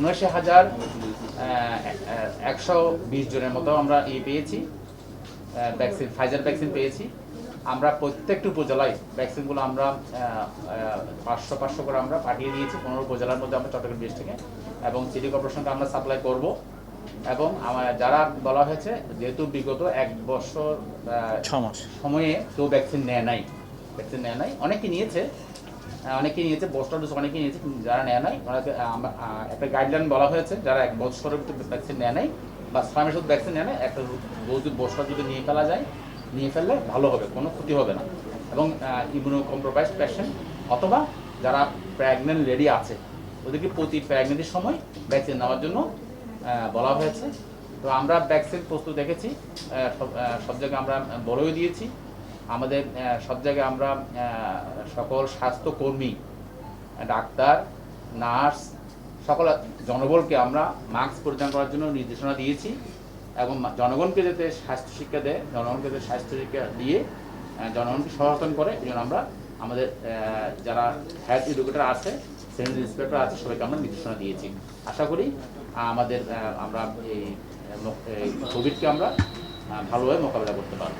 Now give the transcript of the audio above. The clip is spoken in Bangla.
79,120 জনের মতো আমরা পেয়েছি, ভ্যাকসিন, ফাইজার ভ্যাকসিন পেয়েছি। আমরা প্রত্যেকটি উপজেলায় ভ্যাকসিনগুলো আমরা 500 করে আমরা পাঠিয়ে দিয়েছি 15 উপজেলার মধ্যে আমরা চট্টগ্রাম ডিস্ট্রিক্টে, এবং সিটি কর্পোরেশনকে আমরা সাপ্লাই করব। এবং যারা বলা হয়েছে, যেহেতু বিগত 1 বছর 6 মাস সময়ে কেউ ভ্যাকসিন নেয় নাই, অনেকে নিয়েছে, বুস্টার ডোজ অনেকে নিয়েছে, যারা নেয় নাই ওনাকে একটা গাইডলাইন বলা হয়েছে, যারা 1 বছরের ভিতরে ভ্যাকসিন নেয় নাই বা 6 মাসের ভ্যাকসিন নেয় নাই, একটা ডোজ বুস্টার যদি নিয়ে ফেললে ভালো হবে, কোনো ক্ষতি হবে না। এবং ইমিউনো কম্প্রোমাইজড পেশেন্ট অথবা যারা প্রেগনেন্ট লেডি আছে, ওদেরকে প্রতি প্রেগনেন্টির সময় ভ্যাকসিন নেওয়ার জন্য বলা হয়েছে। তো আমরা ভ্যাকসিন প্রস্তুত রেখেছি, সব জায়গায় আমরা বলেও দিয়েছি। আমাদের সব জায়গায় আমরা সকল স্বাস্থ্যকর্মী, ডাক্তার, নার্স, সকল জনবলকে আমরা মাস্ক পরিধান করার জন্য নির্দেশনা দিয়েছি, এবং জনগণকে যাতে স্বাস্থ্য শিক্ষা দেয়, জনগণকে যাতে স্বাস্থ্য শিক্ষা দিয়ে জনগণকে সচেতন করে, এই জন্য আমরা আমাদের যারা হেলথ এডুকেটর আছে, সেনিটারি ইন্সপেক্টর আছে, সবাইকে আমরা নির্দেশনা দিয়েছি। আশা করি আমরা এই কোভিডকে আমরা ভালোভাবে মোকাবিলা করতে পারবো।